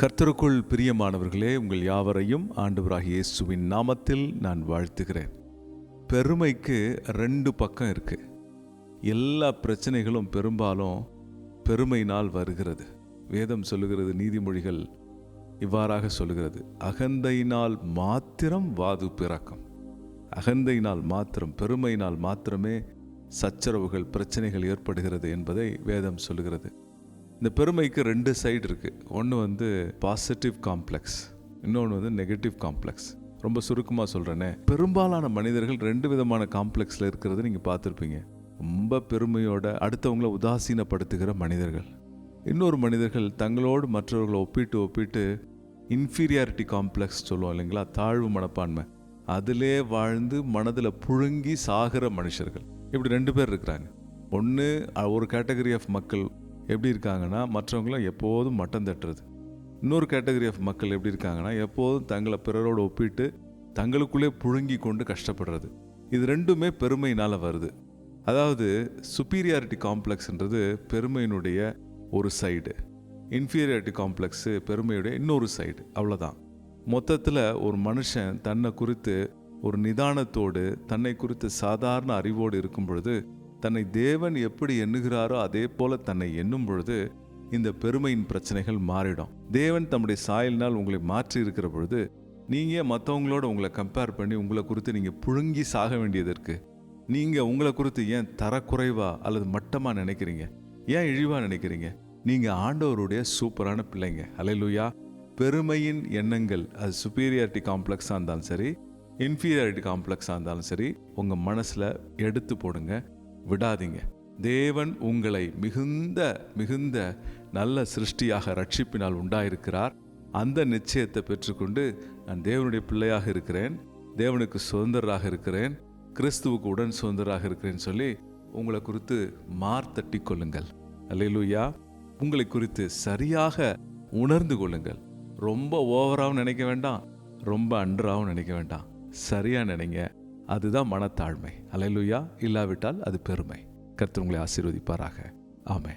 கர்த்தருக்குள் பிரியமானவர்களே, உங்கள் யாவரையும் ஆண்டவராகிய இயேசுவின் நாமத்தில் நான் வாழ்த்துகிறேன். பெருமைக்கு 2 பக்கம் இருக்கு. எல்லா பிரச்சனைகளும் பெரும்பாலும் பெருமையினால் வருகிறது. வேதம் சொல்லுகிறது, நீதிமொழிகள் இவ்வாறாக சொல்லுகிறது, அகந்தையினால் மாத்திரம் வாது பிறக்கும். அகந்தையினால் மாத்திரம், பெருமையினால் மாத்திரமே சச்சரவுகள், பிரச்சனைகள் ஏற்படுகிறது என்பதை வேதம் சொல்லுகிறது. இந்த பெருமைக்கு 2 சைடு இருக்குது. ஒன்று பாசிட்டிவ் காம்ப்ளெக்ஸ், இன்னொன்று நெகட்டிவ் காம்ப்ளெக்ஸ். ரொம்ப சுருக்கமாக சொல்கிறேனே, பெரும்பாலான மனிதர்கள் 2 விதமான காம்ப்ளெக்ஸில் இருக்கிறது நீங்கள் பார்த்துருப்பீங்க. ரொம்ப பெருமையோட அடுத்தவங்களை உதாசீனப்படுத்துகிற மனிதர்கள். இன்னொரு மனிதர்கள் தங்களோடு மற்றவர்களை ஒப்பிட்டு இன்ஃபீரியாரிட்டி காம்ப்ளெக்ஸ் சொல்லுவோம் இல்லைங்களா, தாழ்வு மனப்பான்மை, அதிலே வாழ்ந்து மனதில் புழுங்கி சாகிற மனுஷர்கள். இப்படி 2 பேர் இருக்கிறாங்க. ஒன்று, ஒரு கேட்டகரி ஆஃப் மக்கள் எப்படி இருக்காங்கன்னா, மற்றவங்கள எப்போதும் மட்டம் தட்டுறது. இன்னொரு கேட்டகரி ஆஃப் மக்கள் எப்படி இருக்காங்கன்னா, எப்போதும் தங்களை பிறரோடு ஒப்பிட்டு தங்களுக்குள்ளே புழுங்கி கொண்டு கஷ்டப்படுறது. இது 2மே பெருமையினால் வருது. அதாவது சுப்பீரியாரிட்டி காம்ப்ளெக்ஸ்ன்றது பெருமையினுடைய ஒரு சைடு, இன்ஃபீரியாரிட்டி காம்ப்ளெக்ஸு பெருமையுடைய இன்னொரு சைடு. அவ்வளோதான். மொத்தத்தில் ஒரு மனுஷன் தன்னை குறித்து ஒரு நிதானத்தோடு, தன்னை குறித்து சாதாரண அறிவோடு இருக்கும் பொழுது, தன்னை தேவன் எப்படி எண்ணுகிறாரோ அதே போல தன்னை எண்ணும் பொழுது இந்த பெருமையின் பிரச்சனைகள் மாறிடும். தேவன் தம்முடைய சாயலினால் உங்களை மாற்றி இருக்கிற பொழுது நீங்கள் மற்றவங்களோட உங்களை கம்பேர் பண்ணி உங்களை குறித்து நீங்கள் புழுங்கி சாக வேண்டியதற்கு, நீங்கள் உங்களை குறித்து ஏன் தரக்குறைவா அல்லது மட்டமாக நினைக்கிறீங்க, ஏன் இழிவாக நினைக்கிறீங்க? நீங்கள் ஆண்டவருடைய சூப்பரான பிள்ளைங்க. அல்லேலூயா. பெருமையின் எண்ணங்கள், அது சுப்பீரியாரிட்டி காம்ப்ளெக்ஸாக இருந்தாலும் சரி, இன்ஃபீரியாரிட்டி காம்ப்ளெக்ஸாக இருந்தாலும் சரி, உங்கள் மனசில் எடுத்து போடுங்க, விடாதீங்க. தேவன் உங்களை மிகுந்த நல்ல சிருஷ்டியாக ரட்சிப்பினால் உண்டாயிருக்கிறார். அந்த நிச்சயத்தை பெற்றுக்கொண்டு நான் தேவனுடைய பிள்ளையாக இருக்கிறேன், தேவனுக்கு சுதந்திரராக இருக்கிறேன், கிறிஸ்துவுக்கு உடன் சுதந்திரராக இருக்கிறேன்னு சொல்லி உங்களை குறித்து மார்த்தட்டி கொள்ளுங்கள். அல்லேலூயா. உங்களை குறித்து சரியாக உணர்ந்து கொள்ளுங்கள். ரொம்ப ஓவராகவும் நினைக்க வேண்டாம், ரொம்ப அண்டராகவும் நினைக்க வேண்டாம். சரியா நினைங்க. அதுதான் மனத்தாழ்மை. அல்லேலூயா. இல்லாவிட்டால் அது பெருமை. கர்த்தர் உங்களை ஆசீர்வதிப்பாராக. ஆமென்.